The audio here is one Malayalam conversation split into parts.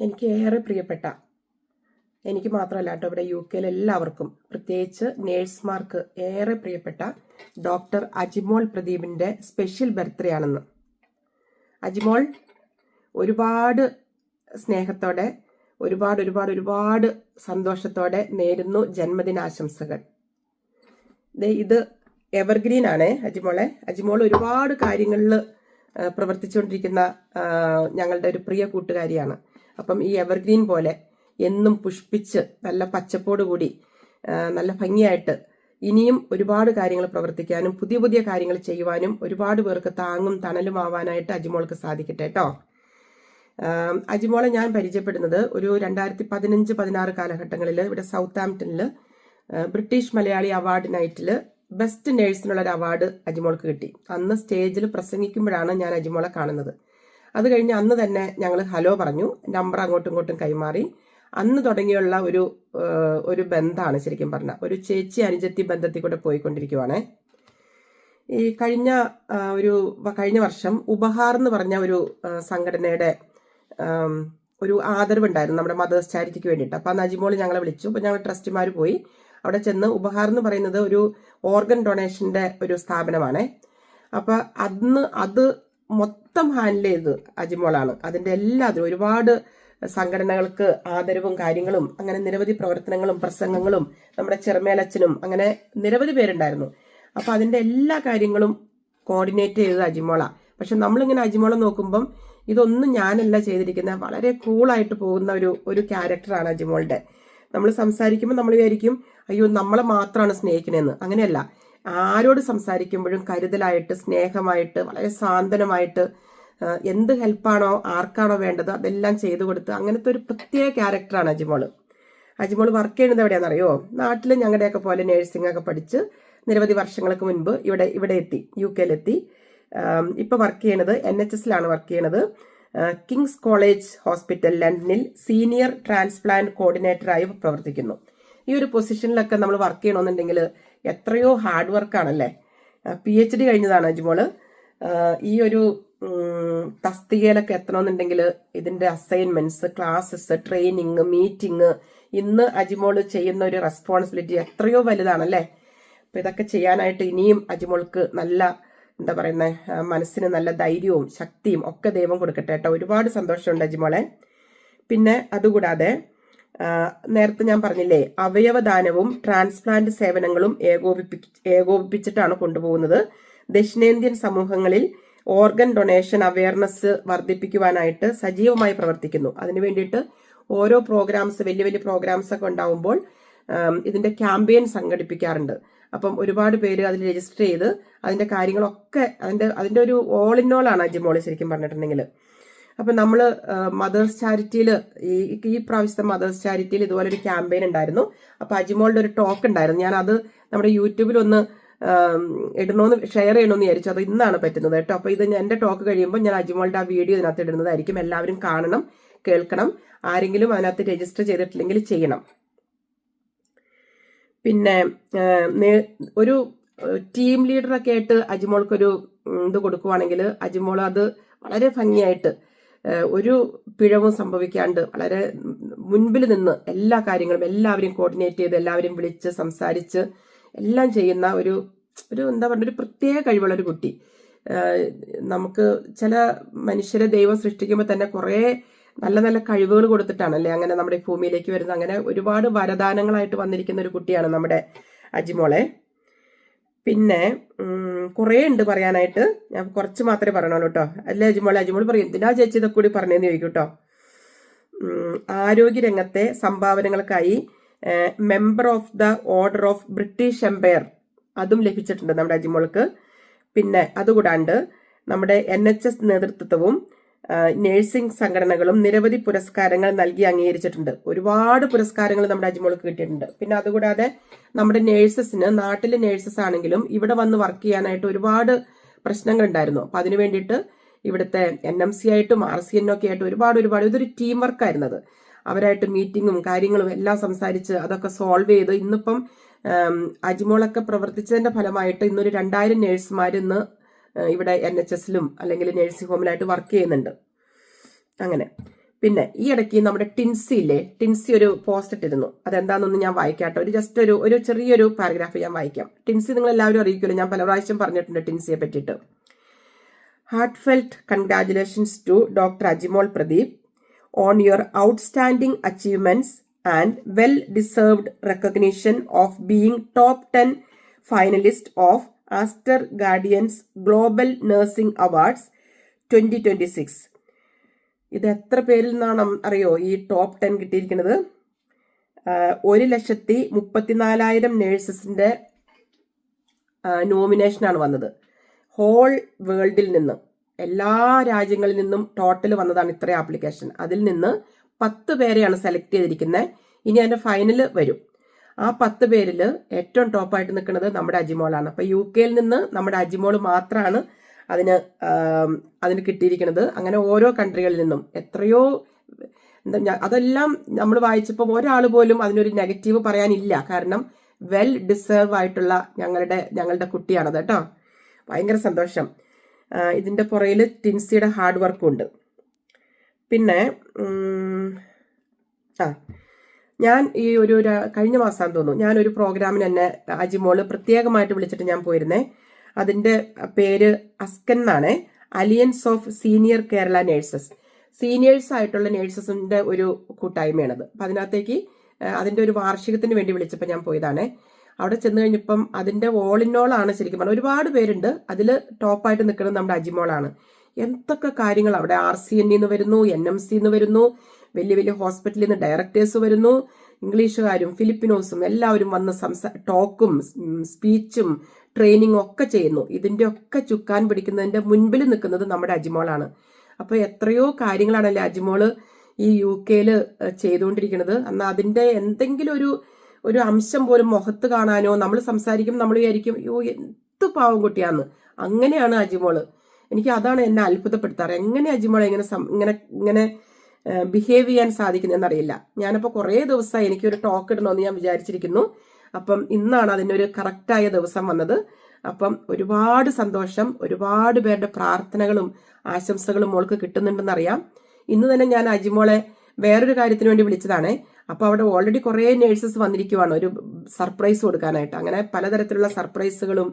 എനിക്ക് ഏറെ പ്രിയപ്പെട്ട, എനിക്ക് മാത്രമല്ല കേട്ടോ, ഇവിടെ UK എല്ലാവർക്കും, പ്രത്യേകിച്ച് നേഴ്സുമാർക്ക് ഏറെ പ്രിയപ്പെട്ട ഡോക്ടർ അജിമോൾ പ്രദീപിന്റെ സ്പെഷ്യൽ ബർത്ത്ഡേ ആണെന്ന്. അജിമോൾ, ഒരുപാട് സ്നേഹത്തോടെ, ഒരുപാട് സന്തോഷത്തോടെ നേരുന്നു ജന്മദിനാശംസകൾ. ഇത് എവർഗ്രീൻ ആണ് അജിമോളെ. അജിമോൾ ഒരുപാട് കാര്യങ്ങളിൽ പ്രവർത്തിച്ചുകൊണ്ടിരിക്കുന്ന ഞങ്ങളുടെ ഒരു പ്രിയ കൂട്ടുകാരിയാണ്. അപ്പം ഈ എവർഗ്രീൻ പോലെ എന്നും പുഷ്പിച്ച് നല്ല പച്ചപ്പോടുകൂടി നല്ല ഭംഗിയായിട്ട് ഇനിയും ഒരുപാട് കാര്യങ്ങൾ പ്രവർത്തിക്കാനും പുതിയ കാര്യങ്ങൾ ചെയ്യുവാനും ഒരുപാട് പേർക്ക് താങ്ങും തണലും ആവാനായിട്ട് അജിമോൾക്ക് സാധിക്കട്ടെ കേട്ടോ. അജിമോളെ ഞാൻ പരിചയപ്പെടുന്നത് ഒരു 2015-16 കാലഘട്ടങ്ങളിൽ ഇവിടെ സൗത്ത് ആംപ്ടണിൽ ബ്രിട്ടീഷ് മലയാളി അവാർഡ് നൈറ്റിൽ ബെസ്റ്റ് നേഴ്സിനുള്ള ഒരു അവാർഡ് അജിമോൾക്ക് കിട്ടി. അന്ന് സ്റ്റേജിൽ പ്രസംഗിക്കുമ്പോഴാണ് ഞാൻ അജിമോളെ കാണുന്നത്. അത് കഴിഞ്ഞ് അന്ന് തന്നെ ഞങ്ങൾ ഹലോ പറഞ്ഞു, നമ്പർ അങ്ങോട്ടും ഇങ്ങോട്ടും കൈമാറി. അന്ന് തുടങ്ങിയുള്ള ഒരു ബന്ധമാണ് ശരിക്കും പറഞ്ഞാൽ, ഒരു ചേച്ചി അനുജത്തി ബന്ധത്തിൽ കൂടെ പോയിക്കൊണ്ടിരിക്കുവാണേ. ഈ കഴിഞ്ഞ വർഷം ഉപഹാർ എന്ന് പറഞ്ഞ ഒരു സംഘടനയുടെ ഒരു ആദരവുണ്ടായിരുന്നു നമ്മുടെ മദേഴ്സ് ചാരിറ്റിക്ക് വേണ്ടിയിട്ട്. അപ്പം അന്ന് അജിമോൾ ഞങ്ങളെ വിളിച്ചു. അപ്പം ഞങ്ങൾ ട്രസ്റ്റിമാർ പോയി അവിടെ ചെന്ന്, ഉപഹാർ എന്ന് പറയുന്നത് ഒരു ഓർഗൻ ഡൊണേഷന്റെ ഒരു സ്ഥാപനമാണ്. അപ്പം അത് മൊത്തം ഹാൻഡിൽ ചെയ്ത് അജിമോളാണ്. അതിന്റെ എല്ലാത്തിനും ഒരുപാട് സംഘടനകൾക്ക് ആദരവും കാര്യങ്ങളും, അങ്ങനെ നിരവധി പ്രവർത്തനങ്ങളും പ്രസംഗങ്ങളും, നമ്മുടെ ചെറുമേലച്ചനും, അങ്ങനെ നിരവധി പേരുണ്ടായിരുന്നു. അപ്പൊ അതിന്റെ എല്ലാ കാര്യങ്ങളും കോർഡിനേറ്റ് ചെയ്തത് അജിമോളാ. പക്ഷെ നമ്മളിങ്ങനെ അജിമോളെ നോക്കുമ്പം ഇതൊന്നും ഞാനല്ല ചെയ്തിരിക്കുന്ന, വളരെ കൂളായിട്ട് പോകുന്ന ഒരു ക്യാരക്ടറാണ് അജിമോളുടെ. നമ്മൾ സംസാരിക്കുമ്പോൾ നമ്മൾ വിചാരിക്കും അയ്യോ നമ്മളെ മാത്രമാണ് സ്നേഹിക്കണേന്ന്. അങ്ങനെയല്ല, ആരോട് സംസാരിക്കുമ്പോഴും കരുതലായിട്ട്, സ്നേഹമായിട്ട്, വളരെ സാന്ത്വനമായിട്ട്, എന്ത് ഹെൽപ്പാണോ ആർക്കാണോ വേണ്ടത് അതെല്ലാം ചെയ്തു കൊടുത്ത്, അങ്ങനത്തെ ഒരു പ്രത്യേക ക്യാരക്ടറാണ് അജിമോൾ വർക്ക് ചെയ്യുന്നത് എവിടെയാണെന്നറിയോ? നാട്ടിൽ ഞങ്ങളുടെയൊക്കെ പോലെ നേഴ്സിംഗ് ഒക്കെ പഠിച്ച് നിരവധി വർഷങ്ങൾക്ക് മുൻപ് ഇവിടെ എത്തി, UK എത്തി. ഇപ്പൊ വർക്ക് ചെയ്യണത് NHS വർക്ക് ചെയ്യണത്. കിങ്സ് കോളേജ് ഹോസ്പിറ്റൽ ലണ്ടനിൽ സീനിയർ ട്രാൻസ്പ്ലാന്റ് കോർഡിനേറ്ററായി പ്രവർത്തിക്കുന്നു. ഈ ഒരു പൊസിഷനിലൊക്കെ നമ്മൾ വർക്ക് ചെയ്യണമെന്നുണ്ടെങ്കിൽ എത്രയോ ഹാർഡ് വർക്കാണല്ലേ. PhD കഴിഞ്ഞതാണ് അജിമോള്. ഈ ഒരു തസ്തികയിലൊക്കെ എത്തണമെന്നുണ്ടെങ്കിൽ ഇതിന്റെ അസൈൻമെന്റ്സ്, ക്ലാസ്സസ്, ട്രെയിനിങ്, മീറ്റിംഗ്, ഇന്ന് അജിമോള് ചെയ്യുന്ന ഒരു റെസ്പോൺസിബിലിറ്റി എത്രയോ വലുതാണല്ലേ. അപ്പൊ ഇതൊക്കെ ചെയ്യാനായിട്ട് ഇനിയും അജിമോൾക്ക് നല്ല, എന്താ പറയുന്ന, മനസ്സിന് നല്ല ധൈര്യവും ശക്തിയും ഒക്കെ ദൈവം കൊടുക്കട്ടെ കേട്ടോ. ഒരുപാട് സന്തോഷമുണ്ട് അജിമോളെ. പിന്നെ അതുകൂടാതെ നേരത്തെ ഞാൻ പറഞ്ഞില്ലേ, അവയവദാനവും ട്രാൻസ്പ്ലാന്റ് സേവനങ്ങളും ഏകോപിപ്പിച്ചിട്ടാണ് കൊണ്ടുപോകുന്നത്. ദക്ഷിണേന്ത്യൻ സമൂഹങ്ങളിൽ ഓർഗൻ ഡൊണേഷൻ അവയർനെസ് വർദ്ധിപ്പിക്കുവാനായിട്ട് സജീവമായി പ്രവർത്തിക്കുന്നു. അതിനു വേണ്ടിയിട്ട് ഓരോ പ്രോഗ്രാംസ്, വലിയ പ്രോഗ്രാംസ് ഒക്കെ ഉണ്ടാവുമ്പോൾ ഇതിന്റെ ക്യാമ്പയിൻ സംഘടിപ്പിക്കാറുണ്ട്. അപ്പം ഒരുപാട് പേര് അതിൽ രജിസ്റ്റർ ചെയ്ത് അതിന്റെ കാര്യങ്ങളൊക്കെ, അതിന്റെ ഒരു ഓൾ ഇൻ ഓൾ ആണ് അജിമോള് ശരിക്കും പറഞ്ഞിട്ടുണ്ടെങ്കിൽ. അപ്പൊ നമ്മള് മദേഴ്സ് ചാരിറ്റിയിൽ, ഈ പ്രാവശ്യത്തെ മദേഴ്സ് ചാരിറ്റിയിൽ ഇതുപോലെ ഒരു ക്യാമ്പയിൻ ഉണ്ടായിരുന്നു. അപ്പൊ അജിമോളുടെ ഒരു ടോക്ക് ഉണ്ടായിരുന്നു. ഞാൻ അത് നമ്മുടെ യൂട്യൂബിൽ ഒന്ന് ഷെയർ ചെയ്യണമെന്ന് വിചാരിച്ചു. അത് ഇന്നാണ് പറ്റുന്നത് കേട്ടോ. അപ്പൊ ഇത് എന്റെ ടോക്ക് കഴിയുമ്പോൾ ഞാൻ അജിമോളുടെ ആ വീഡിയോ ഇതിനകത്ത് ഇടുന്നതായിരിക്കും. എല്ലാവരും കാണണം, കേൾക്കണം. ആരെങ്കിലും അതിനകത്ത് രജിസ്റ്റർ ചെയ്തിട്ടില്ലെങ്കിൽ ചെയ്യണം. പിന്നെ ഒരു ടീം ലീഡറൊക്കെ ആയിട്ട് അജിമോൾക്കൊരു ഇത് കൊടുക്കുവാണെങ്കിൽ അജിമോൾ അത് വളരെ ഭംഗിയായിട്ട്, ഒരു പിഴവും സംഭവിക്കാണ്ട് വളരെ മുൻപിൽ നിന്ന് എല്ലാ കാര്യങ്ങളും എല്ലാവരെയും കോർഡിനേറ്റ് ചെയ്ത് എല്ലാവരെയും വിളിച്ച് സംസാരിച്ച് എല്ലാം ചെയ്യുന്ന ഒരു എന്താ പറയുക, ഒരു പ്രത്യേക കഴിവുള്ള ഒരു കുട്ടി. നമുക്ക് ചില മനുഷ്യരെ ദൈവം സൃഷ്ടിക്കുമ്പോൾ തന്നെ കുറേ നല്ല കഴിവുകൾ കൊടുത്തിട്ടാണല്ലേ അങ്ങനെ നമ്മുടെ ഭൂമിയിലേക്ക് വരുന്നത്. അങ്ങനെ ഒരുപാട് വരദാനങ്ങളായിട്ട് വന്നിരിക്കുന്ന ഒരു കുട്ടിയാണ് നമ്മുടെ അജിമോളെ. പിന്നെ കുറേ ഉണ്ട് പറയാനായിട്ട്, ഞാൻ കുറച്ച് മാത്രമേ പറയണുള്ളൂ കേട്ടോ. അല്ലേ അജിമോൾ പറയും എന്തിനാ ചേച്ചി ഇതൊക്കെ കൂടി പറഞ്ഞതെന്ന് ചോദിക്കും കേട്ടോ. ആരോഗ്യരംഗത്തെ സംഭാവനകൾക്കായി member of the order of British empire അതും ലഭിച്ചിട്ടുണ്ട് നമ്മുടെ അജിമോൾക്ക്. പിന്നെ അതുകൂടാണ്ട് നമ്മുടെ NHS നേതൃത്വവും നേഴ്സിംഗ് സംഘടനകളും നിരവധി പുരസ്കാരങ്ങൾ നൽകി അംഗീകരിച്ചിട്ടുണ്ട്. ഒരുപാട് പുരസ്കാരങ്ങൾ നമ്മുടെ അജിമോൾക്ക് കിട്ടിയിട്ടുണ്ട്. പിന്നെ അതുകൂടാതെ നമ്മുടെ നേഴ്സസിന്, നാട്ടിലെ നേഴ്സസ് ആണെങ്കിലും ഇവിടെ വന്ന് വർക്ക് ചെയ്യാനായിട്ട് ഒരുപാട് പ്രശ്നങ്ങൾ ഉണ്ടായിരുന്നു. അപ്പൊ അതിനു വേണ്ടിയിട്ട് ഇവിടുത്തെ NMC ആയിട്ടും RCN ഒക്കെ ആയിട്ട് ഒരുപാട് ഇതൊരു ടീം വർക്കായിരുന്നത്. അവരായിട്ട് മീറ്റിങ്ങും കാര്യങ്ങളും എല്ലാം സംസാരിച്ച് അതൊക്കെ സോൾവ് ചെയ്ത് ഇന്നിപ്പം അജിമോളൊക്കെ പ്രവർത്തിച്ചതിന്റെ ഫലമായിട്ട് ഇന്നൊരു 2000 നേഴ്സുമാർ ഇന്ന് ഇവിടെ NHS അല്ലെങ്കിൽ നഴ്സിംഗ് ഹോമിലായിട്ട് വർക്ക് ചെയ്യുന്നുണ്ട്. അങ്ങനെ പിന്നെ ഈ ഇടയ്ക്ക് നമ്മുടെ ടിൻസി ഇല്ലേ, ടിൻസി ഒരു പോസ്റ്റ് ഇട്ടിരുന്നു. അതെന്താണെന്നൊന്ന് ഞാൻ വായിക്കാട്ടോ. ഒരു ചെറിയൊരു പാരഗ്രാഫ് ഞാൻ വായിക്കാം. ടിൻസി നിങ്ങൾ എല്ലാവരും അറിയിക്കുമല്ലോ, ഞാൻ പല പ്രാവശ്യം പറഞ്ഞിട്ടുണ്ട് ടിൻസിയെ പറ്റിയിട്ട്. Heartfelt congratulations to doctor Ajimol Pradeep on your outstanding achievements and well deserved recognition of being top 10 finalist of Aster Guardians global nursing awards 2026. ഇത് എത്ര പേരിൽ നിന്നാണ് അറിയോ ഈ ടോപ്പ് 10 കിട്ടിയിരിക്കുന്നത്? 1,34,000 നേഴ്സസിന്റെ നോമിനേഷനാണ് വന്നത്. ഹോൾ വേൾഡിൽ നിന്ന്, എല്ലാ രാജ്യങ്ങളിൽ നിന്നും ടോട്ടൽ വന്നതാണ് ഇത്രയും ആപ്ലിക്കേഷൻ. അതിൽ നിന്ന് 10 പേരെയാണ് സെലക്ട് ചെയ്തിരിക്കുന്നത്. ഇനി അതിന്റെ ഫൈനല് വരും. ആ 10 പേരിൽ ഏറ്റവും ടോപ്പായിട്ട് നിൽക്കുന്നത് നമ്മുടെ അജിമോളാണ്. അപ്പൊ UK നിന്ന് നമ്മുടെ അജിമോൾ മാത്രമാണ് അതിന് കിട്ടിയിരിക്കുന്നത്. അങ്ങനെ ഓരോ കൺട്രികളിൽ നിന്നും എത്രയോ അതെല്ലാം നമ്മൾ വായിച്ചപ്പോൾ ഒരാൾ പോലും അതിനൊരു നെഗറ്റീവ് പറയാനില്ല. കാരണം വെൽ ഡിസേർവ് ആയിട്ടുള്ള ഞങ്ങളുടെ കുട്ടിയാണത് കേട്ടോ. ഭയങ്കര സന്തോഷം. ഇതിന്റെ പുറയിൽ ടിൻസിയുടെ ഹാർഡ് വർക്കും ഉണ്ട്. പിന്നെ ഞാൻ ഈ കഴിഞ്ഞ മാസം തോന്നുന്നു ഞാനൊരു പ്രോഗ്രാമിന് എന്നെ അജിമോള് പ്രത്യേകമായിട്ട് വിളിച്ചിട്ട് ഞാൻ പോയിരുന്നേ. അതിന്റെ പേര് അസ്കൻ എന്നാണ്, aliens of senior Kerala nurses. Seniors ആയിട്ടുള്ള നേഴ്സസിന്റെ ഒരു കൂട്ടായ്മയാണത്. അപ്പൊ അതിനകത്തേക്ക് അതിന്റെ ഒരു വാർഷികത്തിന് വേണ്ടി വിളിച്ചപ്പോൾ ഞാൻ പോയതാണ്. അവിടെ ചെന്ന് കഴിഞ്ഞപ്പം അതിന്റെ ഓൾ ഇൻ ഓൾ ആണ് ശരിക്കും പറഞ്ഞാൽ. ഒരുപാട് പേരുണ്ട്. അതിൽ ടോപ്പായിട്ട് നിൽക്കുന്നത് നമ്മുടെ അജിമോളാണ്. എന്തൊക്കെ കാര്യങ്ങൾ അവിടെ RCN നിന്ന് വരുന്നു, NMC നിന്ന് വരുന്നു, വലിയ വലിയ ഹോസ്പിറ്റലിൽ നിന്ന് ഡയറക്ടേഴ്സ് വരുന്നു, ഇംഗ്ലീഷുകാരും ഫിലിപ്പിനോസും എല്ലാവരും വന്ന് ടോക്കും സ്പീച്ചും ട്രെയിനിങ്ങും ഒക്കെ ചെയ്യുന്നു. ഇതിന്റെ ഒക്കെ ചുക്കാൻ പിടിക്കുന്നതിന്റെ മുൻപിൽ നിൽക്കുന്നത് നമ്മുടെ അജിമോളാണ്. അപ്പൊ എത്രയോ കാര്യങ്ങളാണല്ലേ അജിമോള് ഈ UK ചെയ്തുകൊണ്ടിരിക്കുന്നത്. എന്നാൽ അതിന്റെ എന്തെങ്കിലും ഒരു അംശം പോലും മുഖത്ത് കാണാനോ, നമ്മൾ സംസാരിക്കും നമ്മൾ വിചാരിക്കും യോ എന്ത് പാവം കുട്ടിയാന്ന്. അങ്ങനെയാണ് അജിമോള്. എനിക്ക് അതാണ് എന്നെ അത്ഭുതപ്പെടുത്താറ്. എങ്ങനെ അജിമോളെ ഇങ്ങനെ ബിഹേവ് ചെയ്യാൻ സാധിക്കുന്നതെന്നറിയില്ല. ഞാനപ്പോൾ കുറേ ദിവസമായി എനിക്കൊരു ടോക്ക് ഇടണമെന്ന് ഞാൻ വിചാരിച്ചിരിക്കുന്നു. അപ്പം ഇന്നാണ് അതിനൊരു കറക്റ്റായ ദിവസം വന്നത്. അപ്പം ഒരുപാട് സന്തോഷം. ഒരുപാട് പേരുടെ പ്രാർത്ഥനകളും ആശംസകളും മോൾക്ക് കിട്ടുന്നുണ്ടെന്നറിയാം. ഇന്ന് തന്നെ ഞാൻ അജിമോളെ വേറൊരു കാര്യത്തിന് വേണ്ടി വിളിച്ചതാണ്. അപ്പോൾ അവിടെ ഓൾറെഡി കുറേ നേഴ്സസ് വന്നിരിക്കുവാണ് ഒരു സർപ്രൈസ് കൊടുക്കാനായിട്ട്. അങ്ങനെ പലതരത്തിലുള്ള സർപ്രൈസുകളും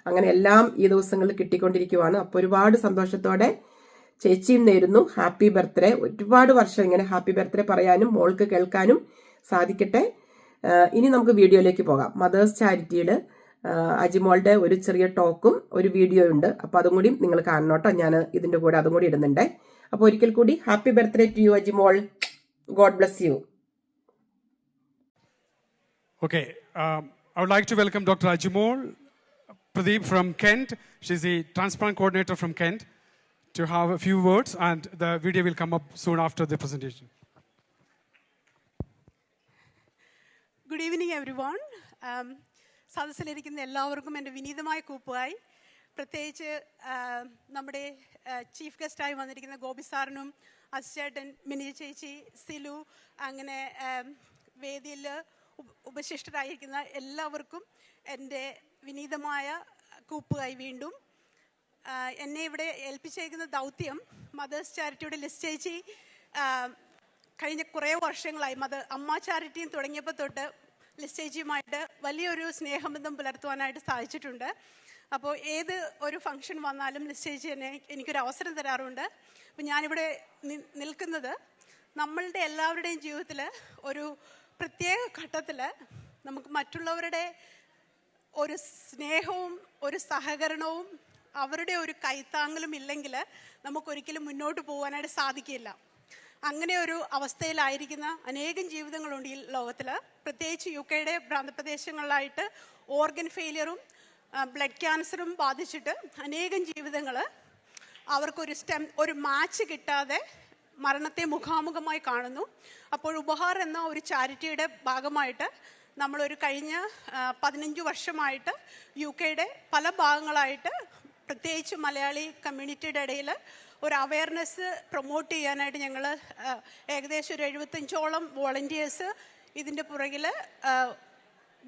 അങ്ങനെ എല്ലാം ഈ ദിവസങ്ങളിൽ കിട്ടിക്കൊണ്ടിരിക്കുവാണ്. അപ്പോൾ ഒരുപാട് സന്തോഷത്തോടെ ചേച്ചിയും നേരുന്നു ഹാപ്പി ബർത്ത്ഡേ. ഒരുപാട് വർഷം ഇങ്ങനെ ഹാപ്പി ബർത്ത്ഡേ പറയാനും മോൾക്ക് കേൾക്കാനും സാധിക്കട്ടെ. ഇനി നമുക്ക് വീഡിയോയിലേക്ക് പോകാം. മദേഴ്സ് ചാരിറ്റിയിൽ അജിമോളുടെ ഒരു ചെറിയ ടോക്കും ഒരു വീഡിയോ ഉണ്ട്. അപ്പോൾ അതും കൂടി നിങ്ങൾ കാണണോട്ടോ. ഞാൻ ഇതിന്റെ കൂടെ അതും കൂടി ഇടുന്നുണ്ട്. അപ്പോൾ ഒരിക്കൽ കൂടി happy birthday to you Ajimol. God bless you. Okay, I would like to welcome Dr. Ajimol Pradeep from Kent. She's the transplant coordinator from Kent, to have a few words, and the video will come up soon after the presentation. Good evening, everyone. സദസ്സിലിരിക്കുന്ന എല്ലാവർക്കും എൻ്റെ വിനീതമായ കൂപ്പുമായി, പ്രത്യേകിച്ച് നമ്മുടെ ചീഫ് ഗസ്റ്റായി വന്നിരിക്കുന്ന ഗോപി സാറിനും അസിസ്റ്റേട്ടൻ മിനി ചേച്ചി, സിലു, അങ്ങനെ വേദിയിൽ ഉപശിഷ്ടരായിരിക്കുന്ന എല്ലാവർക്കും എൻ്റെ വിനീതമായ കൂപ്പുമായി വീണ്ടും. എന്നെ ഇവിടെ ഏൽപ്പിച്ചേക്കുന്ന ദൗത്യം മദേഴ്സ് ചാരിറ്റിയുടെ ലിസ്റ്റ് ചേച്ചി കഴിഞ്ഞ കുറേ വർഷങ്ങളായി അമ്മ ചാരിറ്റിയും തുടങ്ങിയപ്പോൾ തൊട്ട് ലിസ്റ്റ് ചേച്ചിയുമായിട്ട് വലിയൊരു സ്നേഹബന്ധം പുലർത്തുവാനായിട്ട് സാധിച്ചിട്ടുണ്ട്. അപ്പോൾ ഏത് ഒരു ഫംഗ്ഷൻ വന്നാലും ലിസ്റ്റ് ചേച്ചി എനിക്കൊരു അവസരം തരാറുണ്ട്. അപ്പോൾ ഞാനിവിടെ നിൽക്കുന്നത് നമ്മളുടെ എല്ലാവരുടെയും ജീവിതത്തിൽ ഒരു പ്രത്യേക ഘട്ടത്തിൽ നമുക്ക് മറ്റുള്ളവരുടെ ഒരു സ്നേഹവും ഒരു സഹകരണവും അവരുടെ ഒരു കൈത്താങ്ങലും ഇല്ലെങ്കിൽ നമുക്കൊരിക്കലും മുന്നോട്ട് പോകാനായിട്ട് സാധിക്കില്ല. അങ്ങനെ ഒരു അവസ്ഥയിലായിരിക്കുന്ന അനേകം ജീവിതങ്ങളുണ്ട് ഈ ലോകത്തിൽ. പ്രത്യേകിച്ച് UK പ്രാന്തപ്രദേശങ്ങളിലായിട്ട് ഓർഗൻ ഫെയിലിയറും ബ്ലഡ് ക്യാൻസറും ബാധിച്ചിട്ട് അനേകം ജീവിതങ്ങൾ ഒരു മാച്ച് കിട്ടാതെ മരണത്തെ മുഖാമുഖമായി കാണുന്നു. അപ്പോൾ ഉപഹാർ എന്ന ഒരു ചാരിറ്റിയുടെ ഭാഗമായിട്ട് നമ്മളൊരു കഴിഞ്ഞ 15 വർഷമായിട്ട് UK പല ഭാഗങ്ങളായിട്ട് പ്രത്യേകിച്ച് മലയാളി കമ്മ്യൂണിറ്റിയുടെ ഇടയിൽ ഒരു അവയർനെസ് പ്രൊമോട്ട് ചെയ്യാനായിട്ട് ഞങ്ങൾ ഏകദേശം ഒരു 75ഓളം വോളണ്ടിയേഴ്സ് ഇതിൻ്റെ പുറകിൽ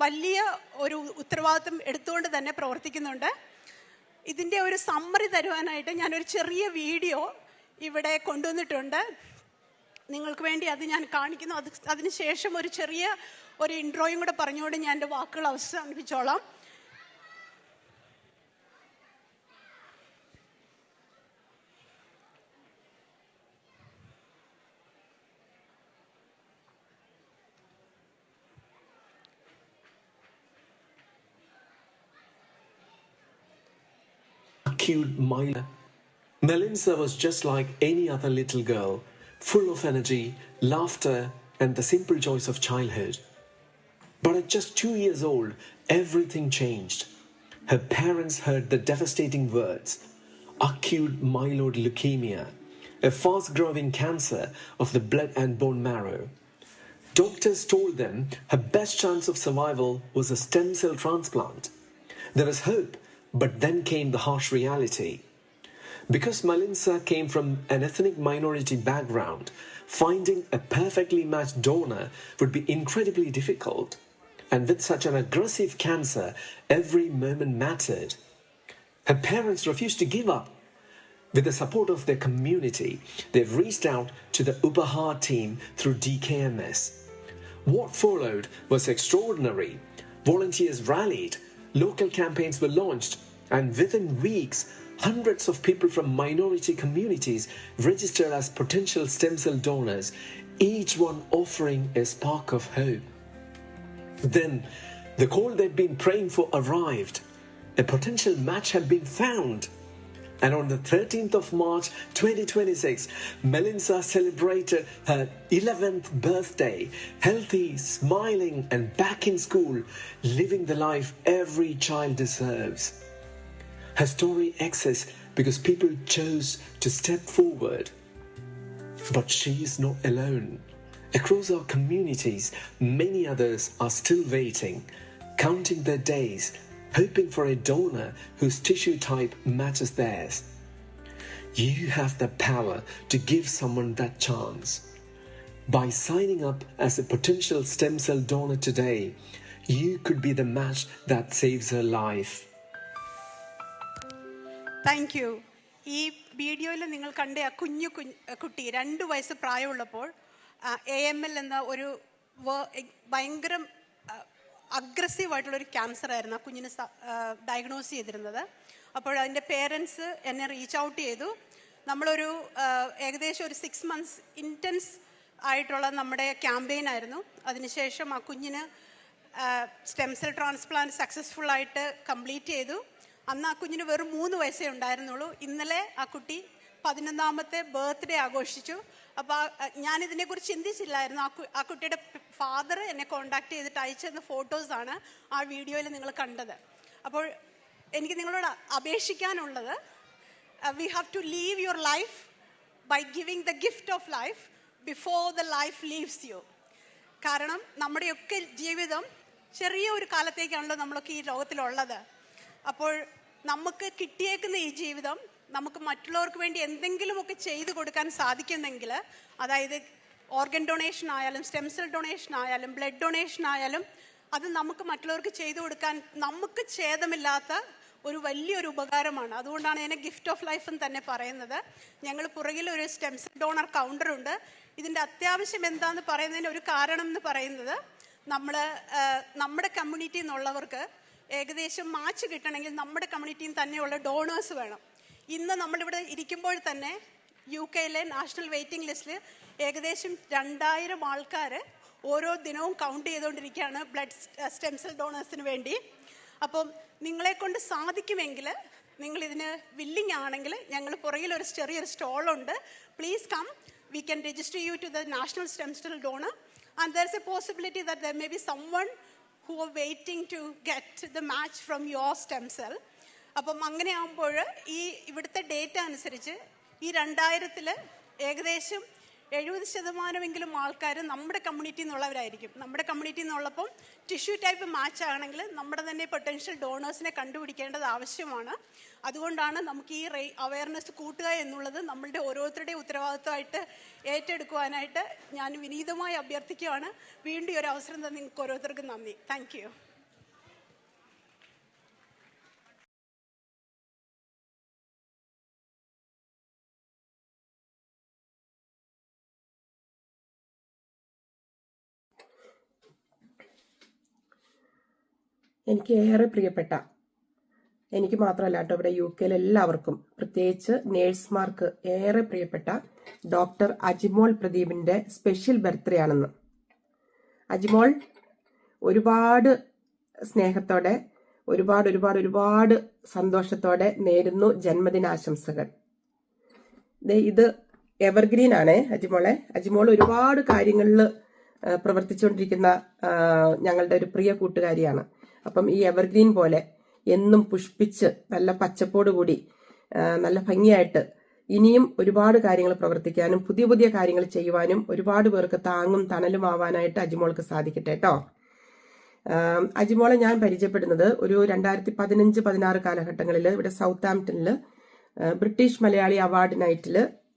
വലിയ ഒരു ഉത്തരവാദിത്വം എടുത്തുകൊണ്ട് തന്നെ പ്രവർത്തിക്കുന്നുണ്ട്. ഇതിൻ്റെ ഒരു സമ്മറി തരുവാനായിട്ട് ഞാനൊരു ചെറിയ വീഡിയോ ഇവിടെ കൊണ്ടുവന്നിട്ടുണ്ട്. നിങ്ങൾക്ക് വേണ്ടി അത് ഞാൻ കാണിക്കുന്നു. അതിനുശേഷം ഒരു ചെറിയ ഒരു ഇൻട്രോയും കൂടെ പറഞ്ഞുകൊണ്ട് ഞാൻ എൻ്റെ വാക്കുകൾ അവസാനിപ്പിച്ചോളാം. Cute Myla. Melinsa was just like any other little girl, full of energy, laughter, and the simple joys of childhood. But at just 2 years old, everything changed. Her parents heard the devastating words, acute myeloid leukemia, a fast-growing cancer of the blood and bone marrow. Doctors told them her best chance of survival was a stem cell transplant. There was hope, but then came the harsh reality. Because Melinsa came from an ethnic minority background, finding a perfectly matched donor would be incredibly difficult. And with such an aggressive cancer, every moment mattered. Her parents refused to give up. With the support of their community, they reached out to the Upahar team through DKMS. What followed was extraordinary. Volunteers rallied, local campaigns were launched, and within weeks, hundreds of people from minority communities registered as potential stem cell donors, each one offering a spark of hope. Then, the call they'd been praying for arrived. A potential match had been found. And on the 13th of March 2026, Melinsa celebrated her 11th birthday, healthy, smiling, and back in school, living the life every child deserves. Her story exists because people chose to step forward. But she is not alone. Across our communities, many others are still waiting, counting their days, hoping for a donor whose tissue type matches theirs. You have the power to give someone that chance. By signing up as a potential stem cell donor today, you could be the match that saves her life. Thank you. ഈ വീഡിയോയിൽ നിങ്ങൾ കണ്ട ആ കുട്ടി 2 വയസ്സ് പ്രായമുള്ളപ്പോൾ AML എന്ന ഒരു ഭയങ്കര അഗ്രസീവായിട്ടുള്ളൊരു ക്യാൻസർ ആയിരുന്നു ആ കുഞ്ഞിന് ഡയഗ്നോസ് ചെയ്തിരുന്നത്. അപ്പോൾ അതിൻ്റെ പേരൻസ് എന്നെ റീച്ച് ഔട്ട് ചെയ്തു. നമ്മളൊരു ഏകദേശം ഒരു 6 months ഇൻറ്റൻസ് ആയിട്ടുള്ള നമ്മുടെ ക്യാമ്പയിനായിരുന്നു. അതിനുശേഷം ആ കുഞ്ഞിന് സ്റ്റെം സെൽ ട്രാൻസ്പ്ലാന്റ് സക്സസ്ഫുള്ളായിട്ട് കംപ്ലീറ്റ് ചെയ്തു. അന്ന് ആ കുഞ്ഞിന് വെറും 3 വയസ്സേ ഉണ്ടായിരുന്നുള്ളൂ. ഇന്നലെ ആ കുട്ടി 11ാമത്തെ ബർത്ത്ഡേ ആഘോഷിച്ചു. അപ്പോൾ ഞാനിതിനെക്കുറിച്ച് ചിന്തിച്ചില്ലായിരുന്നു. ആ കുട്ടിയുടെ ഫാദർ എന്നെ കോണ്ടാക്ട് ചെയ്തിട്ട് അയച്ചെന്ന ഫോട്ടോസാണ് ആ വീഡിയോയിൽ നിങ്ങൾ കണ്ടത്. അപ്പോൾ എനിക്ക് നിങ്ങളോട് അപേക്ഷിക്കാനുള്ളത്, we have to leave your life by giving the gift of life before the life leaves you. കാരണം നമ്മുടെയൊക്കെ ജീവിതം ചെറിയ ഒരു കാലത്തേക്കാണല്ലോ നമ്മളൊക്കെ ഈ ലോകത്തിലുള്ളത്. അപ്പോൾ നമുക്ക് കിട്ടിയേക്കുന്ന ഈ ജീവിതം നമുക്ക് മറ്റുള്ളവർക്ക് വേണ്ടി എന്തെങ്കിലുമൊക്കെ ചെയ്തു കൊടുക്കാൻ സാധിക്കുന്നെങ്കിൽ, അതായത് ഓർഗൻ ഡൊണേഷൻ ആയാലും സ്റ്റെം സെൽ ഡൊണേഷൻ ആയാലും ബ്ലഡ് ഡൊണേഷൻ ആയാലും, അത് നമുക്ക് മറ്റുള്ളവർക്ക് ചെയ്തു കൊടുക്കാൻ നമുക്ക് ഛേദമില്ലാത്ത ഒരു വലിയൊരു ഉപകാരമാണ്. അതുകൊണ്ടാണ് ഇതിനെ ഗിഫ്റ്റ് ഓഫ് ലൈഫ് എന്ന് തന്നെ പറയുന്നത്. ഞങ്ങൾ പുറകിൽ ഒരു സ്റ്റെം സെൽ ഡോണർ കൗണ്ടറുണ്ട്. ഇതിൻ്റെ അത്യാവശ്യം എന്താണെന്ന് പറയുന്നതിന് ഒരു കാരണം എന്ന് പറയുന്നത്, നമ്മുടെ കമ്മ്യൂണിറ്റിയിൽ നിന്നുള്ളവർക്ക് ഏകദേശം മാച്ച് കിട്ടണമെങ്കിൽ നമ്മുടെ കമ്മ്യൂണിറ്റിയിൽ തന്നെയുള്ള ഡോണേഴ്സ് വേണം. ഇന്ന് നമ്മളിവിടെ ഇരിക്കുമ്പോൾ തന്നെ UK നാഷണൽ വെയിറ്റിംഗ് ലിസ്റ്റിൽ ഏകദേശം 2000 ആൾക്കാർ ഓരോ ദിനവും കൗണ്ട് ചെയ്തുകൊണ്ടിരിക്കുകയാണ് ബ്ലഡ് സ്റ്റെം സെൽ ഡോണേഴ്സിന് വേണ്ടി. അപ്പം നിങ്ങളെക്കൊണ്ട് സാധിക്കുമെങ്കിൽ, നിങ്ങളിതിന് വില്ലിങ് ആണെങ്കിൽ, ഞങ്ങൾ പുറകിൽ ഒരു ചെറിയൊരു സ്റ്റോളുണ്ട്. Please come, we can register you to the national stem cell donor and there is a possibility that there may be someone who are waiting to get the match from your stem cell. അപ്പം അങ്ങനെ ആകുമ്പോൾ ഇവിടുത്തെ ഡേറ്റ അനുസരിച്ച് ഈ 2000-ൽ ഏകദേശം 70% ആൾക്കാർ നമ്മുടെ കമ്മ്യൂണിറ്റിയിൽ നിന്നുള്ളവരായിരിക്കും. നമ്മുടെ കമ്മ്യൂണിറ്റിയിൽ നിന്നുള്ളപ്പം ടിഷ്യൂ ടൈപ്പ് മാച്ച് ആണെങ്കിൽ നമ്മുടെ തന്നെ പൊട്ടൻഷ്യൽ ഡോണേഴ്സിനെ കണ്ടുപിടിക്കേണ്ടത് ആവശ്യമാണ്. അതുകൊണ്ടാണ് നമുക്ക് ഈ അവയർനെസ് കൂട്ടുക എന്നുള്ളത് നമ്മളുടെ ഓരോരുത്തരുടെയും ഉത്തരവാദിത്വമായിട്ട് ഏറ്റെടുക്കുവാനായിട്ട് ഞാൻ വിനീതമായി അഭ്യർത്ഥിക്കുകയാണ്. വീണ്ടും ഒരു അവസരം തന്നെ നിങ്ങൾക്ക് ഓരോരുത്തർക്കും നന്ദി. Thank you. എനിക്ക് ഏറെ പ്രിയപ്പെട്ട, എനിക്ക് മാത്രമല്ല കേട്ടോ, ഇവിടെ UK എല്ലാവർക്കും, പ്രത്യേകിച്ച് നേഴ്സുമാർക്ക് ഏറെ പ്രിയപ്പെട്ട ഡോക്ടർ അജിമോൾ പ്രദീപിന്റെ സ്പെഷ്യൽ ബർത്ത്ഡേ ആണെന്ന്. അജിമോൾ, ഒരുപാട് സ്നേഹത്തോടെ, ഒരുപാട് സന്തോഷത്തോടെ നേരുന്നു ജന്മദിനാശംസകൾ. ഇത് എവർഗ്രീൻ ആണ് അജിമോളെ. അജിമോൾ ഒരുപാട് കാര്യങ്ങളിൽ പ്രവർത്തിച്ചുകൊണ്ടിരിക്കുന്ന ഞങ്ങളുടെ ഒരു പ്രിയ കൂട്ടുകാരിയാണ്. അപ്പം ഈ എവർഗ്രീൻ പോലെ എന്നും പുഷ്പിച്ച് നല്ല പച്ചപ്പോട് കൂടി നല്ല ഭംഗിയായിട്ട് ഇനിയും ഒരുപാട് കാര്യങ്ങൾ പ്രവർത്തിക്കാനും പുതിയ കാര്യങ്ങൾ ചെയ്യുവാനും ഒരുപാട് പേർക്ക് താങ്ങും തണലും ആവാനായിട്ട് അജിമോൾക്ക് സാധിക്കട്ടെ കേട്ടോ. അജിമോളെ ഞാൻ പരിചയപ്പെടുന്നത് ഒരു 2015-16 കാലഘട്ടങ്ങളിൽ ഇവിടെ സൗത്ത് ആംപ്ടണിൽ ബ്രിട്ടീഷ് മലയാളി അവാർഡ് നൈറ്റിൽ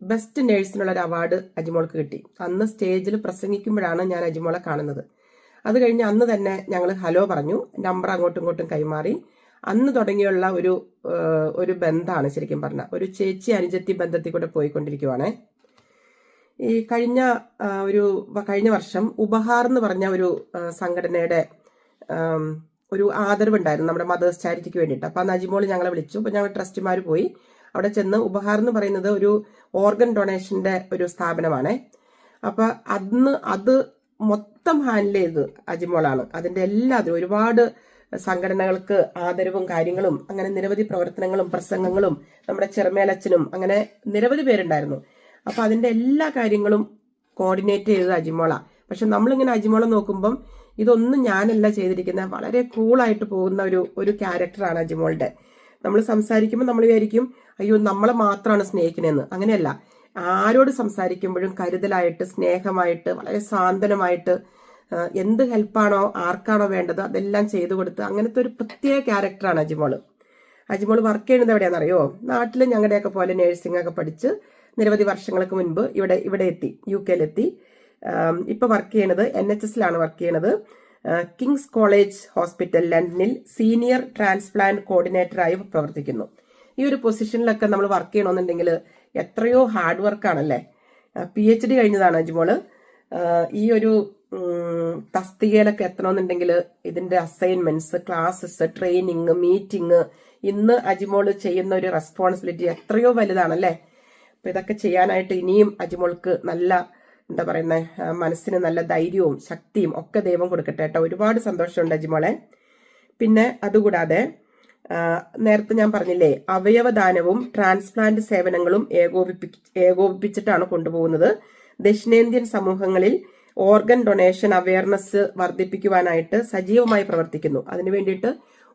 ബെസ്റ്റ് നേഴ്സിനുള്ള ഒരു അവാർഡ് അജിമോൾക്ക് കിട്ടി. അന്ന് സ്റ്റേജിൽ പ്രസംഗിക്കുമ്പോഴാണ് ഞാൻ അജിമോളെ കാണുന്നത്. അത് കഴിഞ്ഞ് അന്ന് തന്നെ ഞങ്ങൾ ഹലോ പറഞ്ഞു, നമ്പർ അങ്ങോട്ടും ഇങ്ങോട്ടും കൈമാറി. അന്ന് തുടങ്ങിയുള്ള ഒരു ബന്ധമാണ് ശരിക്കും പറഞ്ഞ ഒരു ചേച്ചി അനുജത്തി ബന്ധത്തിൽ കൂടെ പോയിക്കൊണ്ടിരിക്കുവാണ്. ഈ കഴിഞ്ഞ വർഷം ഉപഹാർ എന്ന് പറഞ്ഞ ഒരു സംഘടനയുടെ ഒരു ആദരവുണ്ടായിരുന്നു നമ്മുടെ മദേഴ്സ് ചാരിറ്റിക്ക് വേണ്ടിയിട്ട്. അപ്പൊ അന്ന് അജിമോൾ ഞങ്ങളെ വിളിച്ചു. അപ്പൊ ഞങ്ങൾ ട്രസ്റ്റിമാർ പോയി അവിടെ ചെന്ന്, ഉപഹാർ എന്ന് പറയുന്നത് ഒരു ഓർഗൻ ഡൊണേഷന്റെ ഒരു സ്ഥാപനമാണ്. അപ്പൊ അന്ന് അത് മൊത്തം ഹാൻഡിൽ ചെയ്ത് അജിമോളാണ്. അതിന്റെ എല്ലാത്തിനും ഒരുപാട് സംഘടനകൾക്ക് ആദരവും കാര്യങ്ങളും അങ്ങനെ നിരവധി പ്രവർത്തനങ്ങളും പ്രസംഗങ്ങളും നമ്മുടെ ചെറുമേലച്ചനും അങ്ങനെ നിരവധി പേരുണ്ടായിരുന്നു. അപ്പൊ അതിന്റെ എല്ലാ കാര്യങ്ങളും കോർഡിനേറ്റ് ചെയ്തത് അജിമോള. പക്ഷെ നമ്മളിങ്ങനെ അജിമോളെ നോക്കുമ്പം ഇതൊന്നും ഞാനല്ല ചെയ്തിരിക്കുന്ന, വളരെ കൂളായിട്ട് പോകുന്ന ഒരു ക്യാരക്ടറാണ് അജിമോളുടെ. നമ്മൾ സംസാരിക്കുമ്പോൾ നമ്മൾ വിചാരിക്കും അയ്യോ നമ്മളെ മാത്രമാണ് സ്നേഹിക്കണേന്ന്. അങ്ങനെയല്ല, ആരോട് സംസാരിക്കുമ്പോഴും കരുതലായിട്ട് സ്നേഹമായിട്ട് വളരെ സാന്ത്വനമായിട്ട് എന്ത് ഹെൽപ്പാണോ ആർക്കാണോ വേണ്ടത് അതെല്ലാം ചെയ്തു കൊടുത്ത് അങ്ങനത്തെ ഒരു പ്രത്യേക ക്യാരക്ടറാണ് അജിമോള്. അജിമോള് വർക്ക് ചെയ്യുന്നത് എവിടെയാണെന്നറിയോ? നാട്ടിൽ ഞങ്ങളുടെയൊക്കെ പോലെ നേഴ്സിംഗ് ഒക്കെ പഠിച്ച് നിരവധി വർഷങ്ങൾക്ക് മുൻപ് ഇവിടെ എത്തി, UK ഇപ്പൊ വർക്ക് ചെയ്യണത് NHSലാണ് വർക്ക് ചെയ്യണത്. കിങ്സ് കോളേജ് ഹോസ്പിറ്റൽ ലണ്ടനിൽ സീനിയർ ട്രാൻസ്പ്ലാന്റ് കോർഡിനേറ്ററായി പ്രവർത്തിക്കുന്നു. ഈ ഒരു പൊസിഷനിലൊക്കെ നമ്മൾ വർക്ക് ചെയ്യണമെന്നുണ്ടെങ്കിൽ എത്രയോ ഹാർഡ് വർക്കാണല്ലേ. PhD കഴിഞ്ഞതാണ് അജിമോള്. ഈ ഒരു തസ്തികയിലൊക്കെ എത്തണമെന്നുണ്ടെങ്കിൽ ഇതിന്റെ അസൈൻമെന്റ്സ്, ക്ലാസ്സസ്, ട്രെയിനിങ്, മീറ്റിംഗ്, ഇന്ന് അജിമോള് ചെയ്യുന്ന ഒരു റെസ്പോൺസിബിലിറ്റി എത്രയോ വലുതാണല്ലേ. അപ്പൊ ഇതൊക്കെ ചെയ്യാനായിട്ട് ഇനിയും അജിമോൾക്ക് നല്ല എന്താ പറയുന്ന മനസ്സിന് നല്ല ധൈര്യവും ശക്തിയും ഒക്കെ ദൈവം കൊടുക്കട്ടെ കേട്ടോ. ഒരുപാട് സന്തോഷമുണ്ട് അജിമോളെ. പിന്നെ അതുകൂടാതെ നേരത്തെ ഞാൻ പറഞ്ഞില്ലേ, അവയവദാനവും ട്രാൻസ്പ്ലാന്റ് സേവനങ്ങളും ഏകോപിപ്പിച്ചിട്ടാണ് കൊണ്ടുപോകുന്നത്. ദക്ഷിണേന്ത്യൻ സമൂഹങ്ങളിൽ ഓർഗൻ ഡൊണേഷൻ അവയർനെസ് വർദ്ധിപ്പിക്കുവാനായിട്ട് സജീവമായി പ്രവർത്തിക്കുന്നു. അതിനു വേണ്ടിയിട്ട്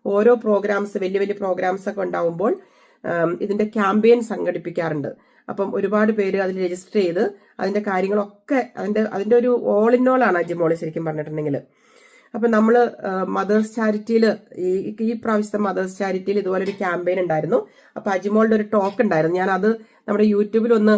ഓരോ പ്രോഗ്രാംസ്, വലിയ പ്രോഗ്രാംസ് ഒക്കെ ഉണ്ടാവുമ്പോൾ ഇതിന്റെ ക്യാമ്പയിൻ സംഘടിപ്പിക്കാറുണ്ട്. അപ്പം ഒരുപാട് പേര് അതിൽ രജിസ്റ്റർ ചെയ്ത് അതിന്റെ കാര്യങ്ങളൊക്കെ അതിന്റെ ഒരു ഓൾ ഇൻ ഓൾ ആണ് അജിമോള് ശരിക്കും പറഞ്ഞിട്ടുണ്ടെങ്കിൽ. അപ്പൊ നമ്മള് മദേഴ്സ് ചാരിറ്റിയിൽ ഈ പ്രാവശ്യത്തെ മദേഴ്സ് ചാരിറ്റിയിൽ ഇതുപോലെ ഒരു ക്യാമ്പയിൻ ഉണ്ടായിരുന്നു. അപ്പൊ അജിമോളുടെ ഒരു ടോക്ക് ഉണ്ടായിരുന്നു. ഞാൻ അത് നമ്മുടെ യൂട്യൂബിൽ ഒന്ന്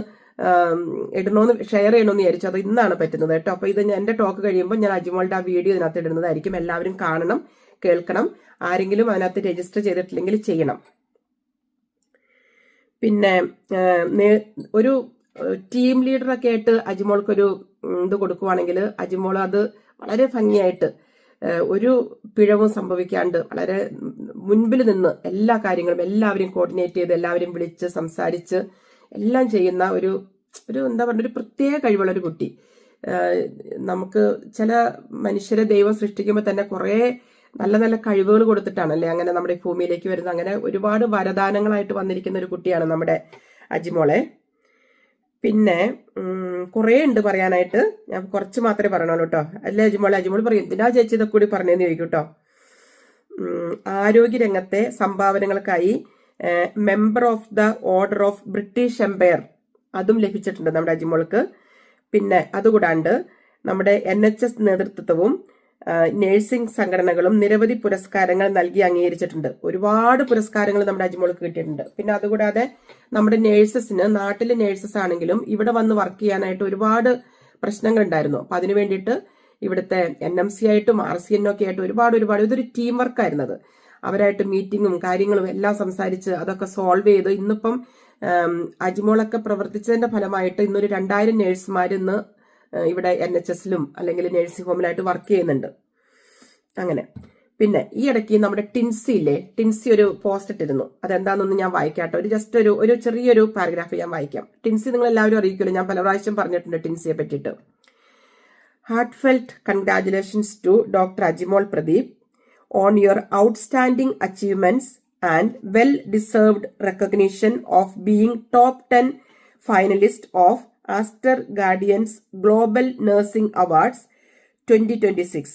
ഷെയർ ചെയ്യണമെന്ന് വിചാരിച്ചു. അത് ഇന്നാണ് പറ്റുന്നത് കേട്ടോ. അപ്പൊ ഇത് എന്റെ ടോക്ക് കഴിയുമ്പോൾ ഞാൻ അജിമോളുടെ ആ വീഡിയോ ഇതിനകത്ത് ഇടുന്നതായിരിക്കും. എല്ലാവരും കാണണം, കേൾക്കണം. ആരെങ്കിലും അതിനകത്ത് രജിസ്റ്റർ ചെയ്തിട്ടില്ലെങ്കിൽ ചെയ്യണം. പിന്നെ ഒരു ടീം ലീഡറൊക്കെ ആയിട്ട് അജിമോൾക്കൊരു ഇത് കൊടുക്കുവാണെങ്കിൽ അജിമോൾ അത് വളരെ ഭംഗിയായിട്ട് ഒരു പിഴവും സംഭവിക്കാണ്ട് വളരെ മുൻപിൽ നിന്ന് എല്ലാ കാര്യങ്ങളും എല്ലാവരും കോർഡിനേറ്റ് ചെയ്ത് എല്ലാവരും വിളിച്ച് സംസാരിച്ച് എല്ലാം ചെയ്യുന്ന ഒരു എന്താ പറയുക ഒരു പ്രത്യേക കഴിവുള്ള ഒരു കുട്ടി. നമുക്ക് ചില മനുഷ്യരെ ദൈവം സൃഷ്ടിക്കുമ്പോൾ തന്നെ കുറേ നല്ല കഴിവുകൾ കൊടുത്തിട്ടാണല്ലേ അങ്ങനെ നമ്മുടെ ഭൂമിയിലേക്ക് വരുന്നത്. അങ്ങനെ ഒരുപാട് വരദാനങ്ങളായിട്ട് വന്നിരിക്കുന്ന ഒരു കുട്ടിയാണ് നമ്മുടെ അജിമോളെ. പിന്നെ കുറേ ഉണ്ട് പറയാനായിട്ട്, ഞാൻ കുറച്ച് മാത്രമേ പറയണുള്ളൂ കേട്ടോ. അല്ലേ അജിമോൾ പറയും എന്തിനാ ചേച്ചി ഇതൊക്കെ കൂടി പറഞ്ഞതെന്ന് ചോദിക്കും കേട്ടോ. ആരോഗ്യരംഗത്തെ സംഭാവനകൾക്കായി member of the order of British empire അതും ലഭിച്ചിട്ടുണ്ട് നമ്മുടെ അജിമോൾക്ക്. പിന്നെ അതുകൂടാണ്ട് നമ്മുടെ NHS നേതൃത്വവും നഴ്സിംഗ് സംഘടനകളും നിരവധി പുരസ്കാരങ്ങൾ നൽകി അംഗീകരിച്ചിട്ടുണ്ട്. ഒരുപാട് പുരസ്കാരങ്ങൾ നമ്മുടെ അജിമോൾക്ക് കിട്ടിയിട്ടുണ്ട്. പിന്നെ അതുകൂടാതെ നമ്മുടെ നേഴ്സസിന്, നാട്ടിലെ നേഴ്സസ് ആണെങ്കിലും ഇവിടെ വന്ന് വർക്ക് ചെയ്യാനായിട്ട് ഒരുപാട് പ്രശ്നങ്ങൾ ഉണ്ടായിരുന്നു. അപ്പൊ അതിനു വേണ്ടിയിട്ട് ഇവിടുത്തെ NMC ആയിട്ടും RCN ഒക്കെ ആയിട്ട് ഒരുപാട് ഇതൊരു ടീം വർക്കായിരുന്നത്. അവരായിട്ട് മീറ്റിങ്ങും കാര്യങ്ങളും എല്ലാം സംസാരിച്ച് അതൊക്കെ സോൾവ് ചെയ്ത് ഇന്നിപ്പം അജിമോളൊക്കെ പ്രവർത്തിച്ചതിന്റെ ഫലമായിട്ട് ഇന്നൊരു 2000 നേഴ്സുമാർ ഇന്ന് ഇവിടെ NHSലും അല്ലെങ്കിൽ നഴ്സിംഗ് ഹോമിലായിട്ട് വർക്ക് ചെയ്യുന്നുണ്ട്. അങ്ങനെ പിന്നെ ഈ ഇടയ്ക്ക് നമ്മുടെ ടിൻസി ഇല്ലേ, ടിൻസി ഒരു പോസ്റ്റ് ഇട്ടിരുന്നു. അതെന്താണെന്നൊന്ന് ഞാൻ വായിക്കാട്ടോ. ഒരു ചെറിയൊരു പാരഗ്രാഫ് ഞാൻ വായിക്കാം. ടിൻസി നിങ്ങൾ എല്ലാവരും അറിയിക്കുമല്ലോ, ഞാൻ പല പ്രാവശ്യം പറഞ്ഞിട്ടുണ്ട് ടിൻസിയെ പറ്റിയിട്ട്. Heartfelt congratulations to doctor Ajimol Pradeep on your outstanding achievements and well-deserved recognition of being top 10 finalist of Aster Guardians Global Nursing Awards 2026.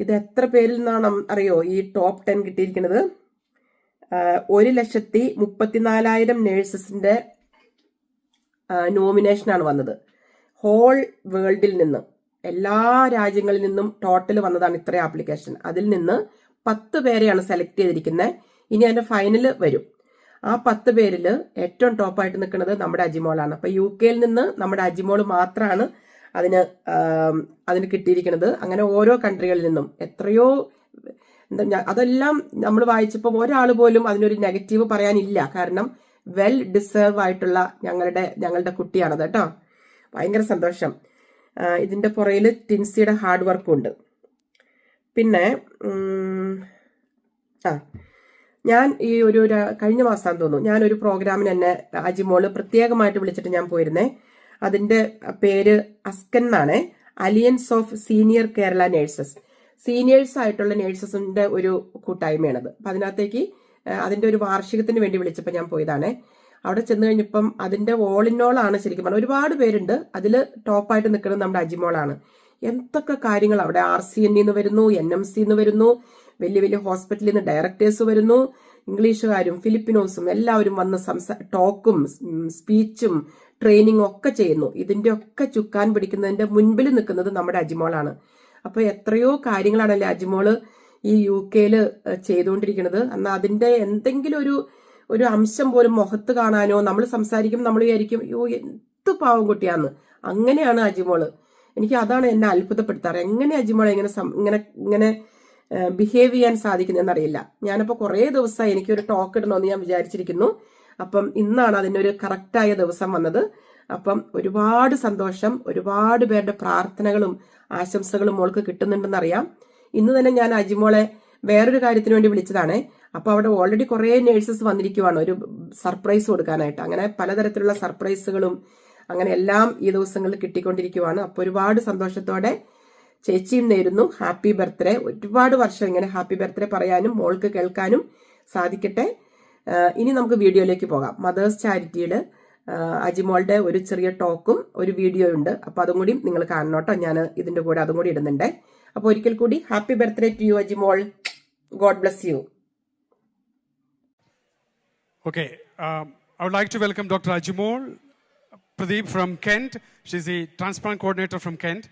ഇത് എത്ര പേരിൽ നിന്നാണ് അറിയോ ഈ ടോപ്പ് 10 കിട്ടിയിരിക്കുന്നത്? 1,34,000 നേഴ്സസിന്റെ നോമിനേഷനാണ് വന്നത്. ഹോൾ വേൾഡിൽ നിന്ന്, എല്ലാ രാജ്യങ്ങളിൽ നിന്നും ടോട്ടൽ വന്നതാണ് ഇത്രയും ആപ്ലിക്കേഷൻ. അതിൽ നിന്ന് 10 പേരെയാണ് സെലക്ട് ചെയ്തിരിക്കുന്നത്. ഇനി അതിന്റെ ഫൈനല് വരും. ആ 10 പേരിൽ ഏറ്റവും ടോപ്പായിട്ട് നിൽക്കുന്നത് നമ്മുടെ അജിമോളാണ്. അപ്പൊ UK നിന്ന് നമ്മുടെ അജിമോൾ മാത്രമാണ് അതിന് കിട്ടിയിരിക്കുന്നത്. അങ്ങനെ ഓരോ കൺട്രികളിൽ നിന്നും എത്രയോ, അതെല്ലാം നമ്മൾ വായിച്ചപ്പോൾ ഒരാൾ പോലും അതിനൊരു നെഗറ്റീവ് പറയാനില്ല. കാരണം വെൽ ഡിസേർവ് ആയിട്ടുള്ള ഞങ്ങളുടെ കുട്ടിയാണത് കേട്ടോ. ഭയങ്കര സന്തോഷം. ഇതിന്റെ പുറയിൽ ടിൻസിയുടെ ഹാർഡ് വർക്കും ഉണ്ട്. പിന്നെ ഞാൻ ഈ കഴിഞ്ഞ മാസം തോന്നുന്നു ഞാനൊരു പ്രോഗ്രാമിന് എന്നെ അജിമോള് പ്രത്യേകമായിട്ട് വിളിച്ചിട്ട് ഞാൻ പോയിരുന്നേ. അതിന്റെ പേര് അസ്കൻ എന്നാണ്, aliens of senior Kerala nurses. Seniors ആയിട്ടുള്ള നേഴ്സസിന്റെ ഒരു കൂട്ടായ്മയാണത്. അപ്പൊ അതിനകത്തേക്ക് അതിന്റെ ഒരു വാർഷികത്തിന് വേണ്ടി വിളിച്ചപ്പോൾ ഞാൻ പോയതാണ്. അവിടെ ചെന്ന് കഴിഞ്ഞപ്പം അതിന്റെ ഓൾ ഇൻ ഓൾ ആണ് ശരിക്കും പറഞ്ഞാൽ. ഒരുപാട് പേരുണ്ട്. അതിൽ ടോപ്പായിട്ട് നിൽക്കുന്നത് നമ്മുടെ അജിമോളാണ്. എന്തൊക്കെ കാര്യങ്ങൾ അവിടെ RCN വരുന്നു, NMC വരുന്നു, വലിയ വലിയ ഹോസ്പിറ്റലിൽ നിന്ന് ഡയറക്ടേഴ്സ് വരുന്നു, ഇംഗ്ലീഷുകാരും ഫിലിപ്പിനോസും എല്ലാവരും വന്ന് ടോക്കും സ്പീച്ചും ട്രെയിനിങ്ങും ഒക്കെ ചെയ്യുന്നു. ഇതിന്റെ ഒക്കെ ചുക്കാൻ പിടിക്കുന്നതിന്റെ മുൻപിൽ നിൽക്കുന്നത് നമ്മുടെ അജിമോളാണ്. അപ്പൊ എത്രയോ കാര്യങ്ങളാണല്ലേ അജിമോള് ഈ UK ചെയ്തുകൊണ്ടിരിക്കുന്നത്. എന്നാൽ അതിന്റെ എന്തെങ്കിലും ഒരു അംശം പോലും മുഖത്ത് കാണാനോ, നമ്മൾ സംസാരിക്കും നമ്മൾ വിചാരിക്കും അയ്യോ എന്ത് പാവം കുട്ടിയാന്ന്. അങ്ങനെയാണ് അജിമോള്. എനിക്ക് അതാണ് എന്നെ അത്ഭുതപ്പെടുത്താറ്. എങ്ങനെ അജിമോളെ ഇങ്ങനെ ബിഹേവ് ചെയ്യാൻ സാധിക്കുന്നതെന്നറിയില്ല. ഞാനിപ്പോൾ കുറേ ദിവസമായി എനിക്കൊരു ടോക്ക് ഇടണമെന്ന് ഞാൻ വിചാരിച്ചിരിക്കുന്നു. അപ്പം ഇന്നാണ് അതിനൊരു കറക്റ്റായ ദിവസം വന്നത്. അപ്പം ഒരുപാട് സന്തോഷം. ഒരുപാട് പേരുടെ പ്രാർത്ഥനകളും ആശംസകളും മോൾക്ക് കിട്ടുന്നുണ്ടെന്നറിയാം. ഇന്ന് തന്നെ ഞാൻ അജിമോളെ വേറൊരു കാര്യത്തിന് വേണ്ടി വിളിച്ചതാണ്. അപ്പൊ അവിടെ ഓൾറെഡി കുറേ നേഴ്സസ് വന്നിരിക്കുവാണ് ഒരു സർപ്രൈസ് കൊടുക്കാനായിട്ട്. അങ്ങനെ പലതരത്തിലുള്ള സർപ്രൈസുകളും അങ്ങനെ എല്ലാം ഈ ദിവസങ്ങളിൽ കിട്ടിക്കൊണ്ടിരിക്കുവാണ്. അപ്പൊ ഒരുപാട് സന്തോഷത്തോടെ ചേച്ചിയും നേരുന്നു ഹാപ്പി ബർത്ത്ഡേ. ഒരുപാട് വർഷം ഇങ്ങനെ ഹാപ്പി ബർത്ത്ഡേ പറയാനും മോൾക്ക് കേൾക്കാനും സാധിക്കട്ടെ. ഇനി നമുക്ക് വീഡിയോയിലേക്ക് പോകാം. മദേഴ്സ് ചാരിറ്റിയിൽ അജിമോളുടെ ഒരു ചെറിയ ടോക്കും ഒരു വീഡിയോ ഉണ്ട്. അപ്പൊ അതും കൂടി നിങ്ങൾ കാണണം കേട്ടോ. ഞാൻ ഇതിന്റെ കൂടെ അതും കൂടി ഇടുന്നുണ്ട്. അപ്പൊ ഒരിക്കൽ കൂടി happy birthday to you Ajimol. God bless you. Okay, I would like to welcome Dr. Ajimol Pradeep from Kent. She's the transplant coordinator from Kent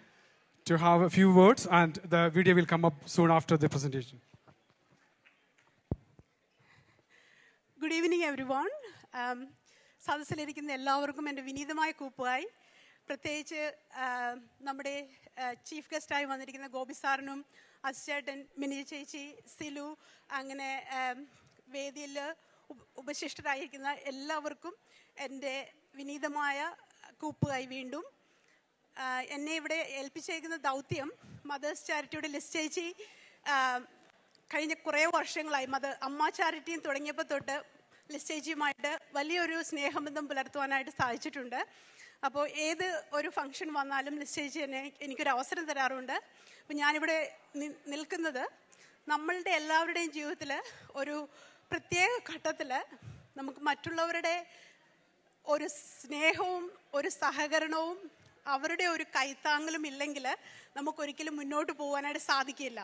to have a few words, and the video will come up soon after the presentation. Good evening, everyone. സദസ്സിലിരിക്കുന്ന എല്ലാവർക്കും എൻ്റെ വിനീതമായ കൂപ്പുമായി, പ്രത്യേകിച്ച് നമ്മുടെ ചീഫ് ഗസ്റ്റായി വന്നിരിക്കുന്ന ഗോപി സാറിനും അച്ഛേട്ടൻ, മിനി ചേച്ചി, സിലു, അങ്ങനെ വേദിയിൽ ഉപശിഷ്ടരായിരിക്കുന്ന എല്ലാവർക്കും എൻ്റെ വിനീതമായ കൂപ്പുമായി വീണ്ടും. എന്നെ ഇവിടെ ഏൽപ്പിച്ചേക്കുന്ന ദൗത്യം മദേഴ്സ് ചാരിറ്റിയുടെ ലിസ്റ്റ് ചേച്ചി കഴിഞ്ഞ കുറേ വർഷങ്ങളായി അമ്മ ചാരിറ്റിയും തുടങ്ങിയപ്പോൾ തൊട്ട് ലിസ്റ്റ് ചേച്ചിയുമായിട്ട് വലിയൊരു സ്നേഹബന്ധം പുലർത്തുവാനായിട്ട് സാധിച്ചിട്ടുണ്ട്. അപ്പോൾ ഏത് ഒരു ഫംഗ്ഷൻ വന്നാലും ലിസ്റ്റ് ചേച്ചി എനിക്കൊരു അവസരം തരാറുണ്ട്. അപ്പോൾ ഞാനിവിടെ നിൽക്കുന്നത് നമ്മളുടെ എല്ലാവരുടെയും ജീവിതത്തിൽ ഒരു പ്രത്യേക ഘട്ടത്തിൽ നമുക്ക് മറ്റുള്ളവരുടെ ഒരു സ്നേഹവും ഒരു സഹകരണവും അവരുടെ ഒരു കൈത്താങ്ങലും ഇല്ലെങ്കിൽ നമുക്കൊരിക്കലും മുന്നോട്ട് പോകാനായിട്ട് സാധിക്കില്ല.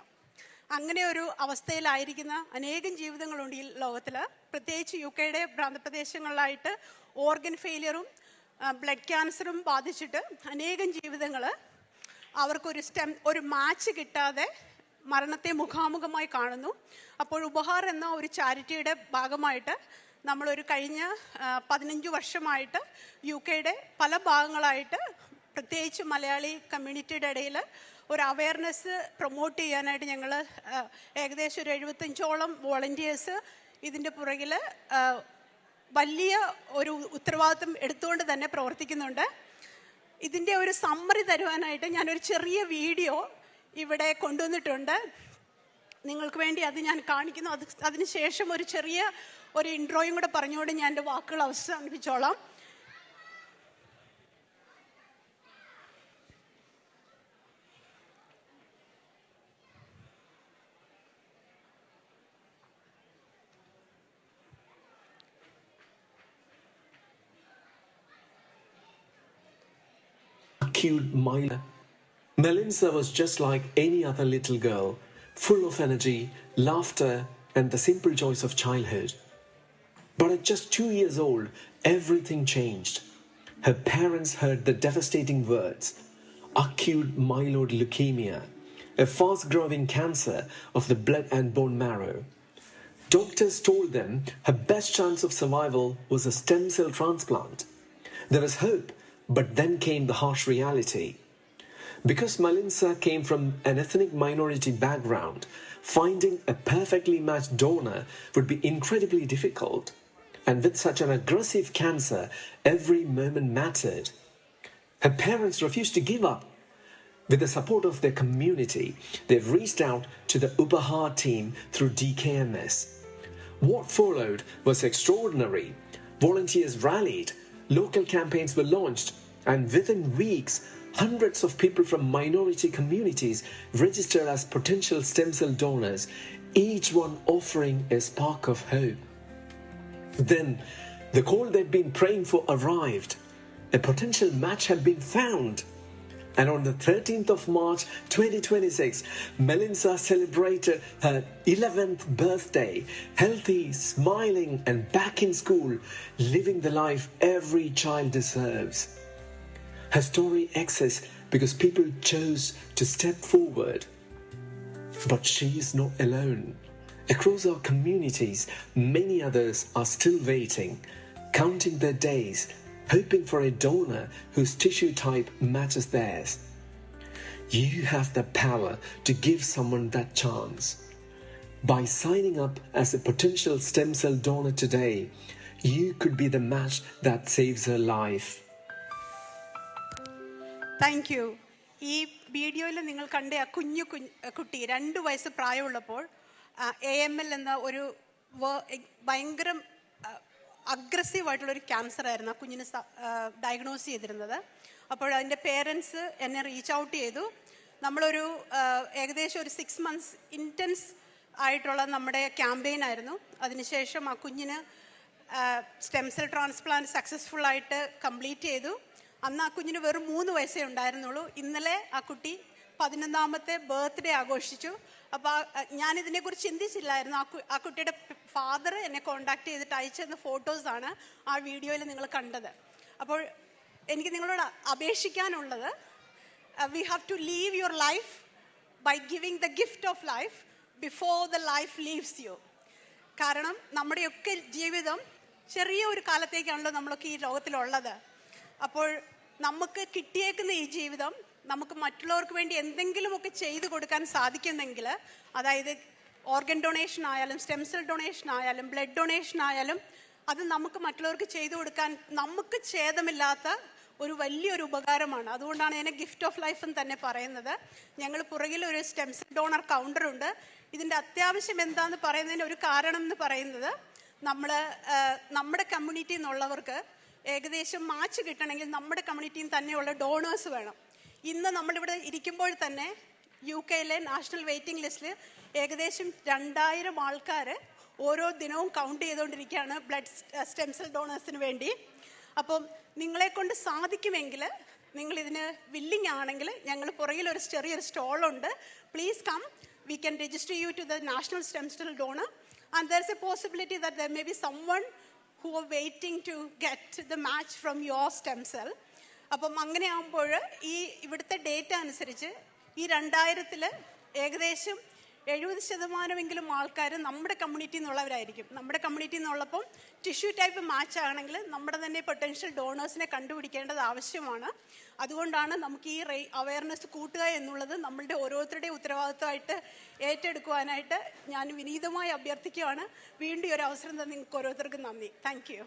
അങ്ങനെ ഒരു അവസ്ഥയിലായിരിക്കുന്ന അനേകം ജീവിതങ്ങളുണ്ട് ഈ ലോകത്തിൽ. പ്രത്യേകിച്ച് UK പ്രാന്തപ്രദേശങ്ങളിലായിട്ട് ഓർഗൻ ഫെയിലിയറും ബ്ലഡ് ക്യാൻസറും ബാധിച്ചിട്ട് അനേകം ജീവിതങ്ങൾ ഒരു മാച്ച് കിട്ടാതെ മരണത്തെ മുഖാമുഖമായി കാണുന്നു. അപ്പോൾ ഉപഹാർ എന്ന ഒരു ചാരിറ്റിയുടെ ഭാഗമായിട്ട് നമ്മളൊരു കഴിഞ്ഞ 15 വർഷമായിട്ട് UK പല ഭാഗങ്ങളായിട്ട് പ്രത്യേകിച്ച് മലയാളി കമ്മ്യൂണിറ്റിയുടെ ഇടയിൽ ഒരു അവയർനെസ് പ്രൊമോട്ട് ചെയ്യാനായിട്ട് ഞങ്ങൾ ഏകദേശം ഒരു 75ഓളം വോളണ്ടിയേഴ്സ് ഇതിൻ്റെ പുറകിൽ വലിയ ഒരു ഉത്തരവാദിത്വം എടുത്തുകൊണ്ട് തന്നെ പ്രവർത്തിക്കുന്നുണ്ട്. ഇതിൻ്റെ ഒരു സമ്മറി തരുവാനായിട്ട് ഞാനൊരു ചെറിയ വീഡിയോ ഇവിടെ കൊണ്ടുവന്നിട്ടുണ്ട്. നിങ്ങൾക്ക് വേണ്ടി അത് ഞാൻ കാണിക്കുന്നു. അതിനുശേഷം ഒരു ഇൻട്രോയും കൂടെ പറഞ്ഞുകൊണ്ട് ഞാൻ എൻ്റെ വാക്കുകൾ അവസാനിപ്പിച്ചോളാം. Cute Myla. Melinsa was just like any other little girl, full of energy, laughter, and the simple joys of childhood. But at just 2 years old, everything changed. Her parents heard the devastating words, acute myeloid leukemia, a fast-growing cancer of the blood and bone marrow. Doctors told them her best chance of survival was a stem cell transplant. There was hope, but then came the harsh reality. Because Melinsa came from an ethnic minority background, finding a perfectly matched donor would be incredibly difficult. And with such an aggressive cancer, every moment mattered. Her parents refused to give up. With the support of their community, they reached out to the Upahar team through DKMS. What followed was extraordinary. Volunteers rallied, local campaigns were launched, and within weeks, hundreds of people from minority communities registered as potential stem cell donors, each one offering a spark of hope. Then, the call they'd been praying for arrived. A potential match had been found. And on the 13th of March 2026, Melinsa celebrated her 11th birthday, healthy, smiling, and back in school, living the life every child deserves. Her story exists because people chose to step forward. But she is not alone. Across our communities, many others are still waiting, counting their days, hoping for a donor whose tissue type matches theirs. You have the power to give someone that chance. By signing up as a potential stem cell donor today, you could be the match that saves her life. Thank you. ഈ വീഡിയോയിൽ നിങ്ങൾ കണ്ട ആ കുട്ടി 2 വയസ്സ് പ്രായമുള്ളപ്പോൾ AML എന്ന ഒരു ഭയങ്കര അഗ്രസീവായിട്ടുള്ളൊരു ക്യാൻസർ ആയിരുന്നു ആ കുഞ്ഞിന് ഡയഗ്നോസ് ചെയ്തിരുന്നത്. അപ്പോൾ അതിൻ്റെ പേരൻസ് എന്നെ റീച്ച് ഔട്ട് ചെയ്തു. നമ്മളൊരു ഏകദേശം ഒരു 6 months ഇൻറ്റൻസ് ആയിട്ടുള്ള നമ്മുടെ ക്യാമ്പയിൻ ആയിരുന്നു. അതിനുശേഷം ആ കുഞ്ഞിന് സ്റ്റെം സെൽ ട്രാൻസ്പ്ലാന്റ് സക്സസ്ഫുള്ളായിട്ട് കംപ്ലീറ്റ് ചെയ്തു. അന്ന് ആ കുഞ്ഞിന് വെറും 3 വയസ്സേ ഉണ്ടായിരുന്നുള്ളൂ. ഇന്നലെ ആ കുട്ടി 11ാമത്തെ ബർത്ത്ഡേ ആഘോഷിച്ചു. അപ്പോൾ ഞാനിതിനെക്കുറിച്ച് ചിന്തിച്ചില്ലായിരുന്നു. ആ കുട്ടിയുടെ ഫാദർ എന്നെ കോണ്ടാക്ട് ചെയ്തിട്ട് അയച്ചെന്ന ഫോട്ടോസാണ് ആ വീഡിയോയിൽ നിങ്ങൾ കണ്ടത്. അപ്പോൾ എനിക്ക് നിങ്ങളോട് അപേക്ഷിക്കാനുള്ളത്, we have to leave your life by giving the gift of life before the life leaves you. കാരണം നമ്മുടെയൊക്കെ ജീവിതം ചെറിയ ഒരു കാലത്തേക്കാണല്ലോ നമ്മളൊക്കെ ഈ ലോകത്തിലുള്ളത്. അപ്പോൾ നമുക്ക് കിട്ടിയേക്കുന്ന ഈ ജീവിതം നമുക്ക് മറ്റുള്ളവർക്ക് വേണ്ടി എന്തെങ്കിലുമൊക്കെ ചെയ്തു കൊടുക്കാൻ സാധിക്കുന്നെങ്കിൽ, അതായത് ഓർഗൻ ഡൊണേഷൻ ആയാലും സ്റ്റെം സെൽ ഡൊണേഷൻ ആയാലും ബ്ലഡ് ഡൊണേഷൻ ആയാലും, അത് നമുക്ക് മറ്റുള്ളവർക്ക് ചെയ്തു കൊടുക്കാൻ നമുക്ക് ഛേദമില്ലാത്ത ഒരു വലിയൊരു ഉപകാരമാണ്. അതുകൊണ്ടാണ് അതിനെ ഗിഫ്റ്റ് ഓഫ് ലൈഫ് എന്ന് തന്നെ പറയുന്നത്. ഞങ്ങൾ പുറകിൽ ഒരു സ്റ്റെം സെൽ ഡോണർ കൗണ്ടറുണ്ട്. ഇതിൻ്റെ അത്യാവശ്യം എന്താണെന്ന് പറയുന്നതിന് ഒരു കാരണം എന്ന് പറയുന്നത്, നമ്മുടെ കമ്മ്യൂണിറ്റിയിൽ നിന്നുള്ളവർക്ക് ഏകദേശം മാച്ച് കിട്ടണമെങ്കിൽ നമ്മുടെ കമ്മ്യൂണിറ്റിയിൽ തന്നെയുള്ള ഡോണേഴ്സ് വേണം. ഇന്ന് നമ്മളിവിടെ ഇരിക്കുമ്പോൾ തന്നെ UK നാഷണൽ വെയിറ്റിംഗ് ലിസ്റ്റിൽ ഏകദേശം 2000 ആൾക്കാർ ഓരോ ദിനവും കൗണ്ട് ചെയ്തുകൊണ്ടിരിക്കുകയാണ് ബ്ലഡ് സ്റ്റെം സെൽ ഡോണേഴ്സിന് വേണ്ടി. അപ്പം നിങ്ങളെക്കൊണ്ട് സാധിക്കുമെങ്കിൽ, നിങ്ങളിതിന് വില്ലിങ് ആണെങ്കിൽ, ഞങ്ങൾ പുറകിൽ ഒരു ചെറിയൊരു സ്റ്റോളുണ്ട്. Please come, we can register you to the national stem cell donor and there is a possibility that there may be someone who are waiting to get the match from your stem cell. അപ്പം അങ്ങനെ ആകുമ്പോൾ ഇവിടുത്തെ ഡേറ്റ അനുസരിച്ച് ഈ 2000-ൽ ഏകദേശം 70% ആൾക്കാർ നമ്മുടെ കമ്മ്യൂണിറ്റിയിൽ നിന്നുള്ളവരായിരിക്കും. നമ്മുടെ കമ്മ്യൂണിറ്റിയിൽ നിന്നുള്ളപ്പം ടിഷ്യൂ ടൈപ്പ് മാച്ച് ആണെങ്കിൽ നമ്മുടെ തന്നെ പൊട്ടൻഷ്യൽ ഡോണേഴ്സിനെ കണ്ടുപിടിക്കേണ്ടത് ആവശ്യമാണ്. അതുകൊണ്ടാണ് നമുക്ക് ഈ അവയർനെസ് കൂട്ടുക എന്നുള്ളത് നമ്മളുടെ ഓരോരുത്തരുടെയും ഉത്തരവാദിത്തമായിട്ട് ഏറ്റെടുക്കുവാനായിട്ട് ഞാൻ വിനീതമായി അഭ്യർത്ഥിക്കുകയാണ്. വീണ്ടും ഒരു അവസരം തന്നെ നിങ്ങൾക്ക് ഓരോരുത്തർക്കും നന്ദി. Thank you.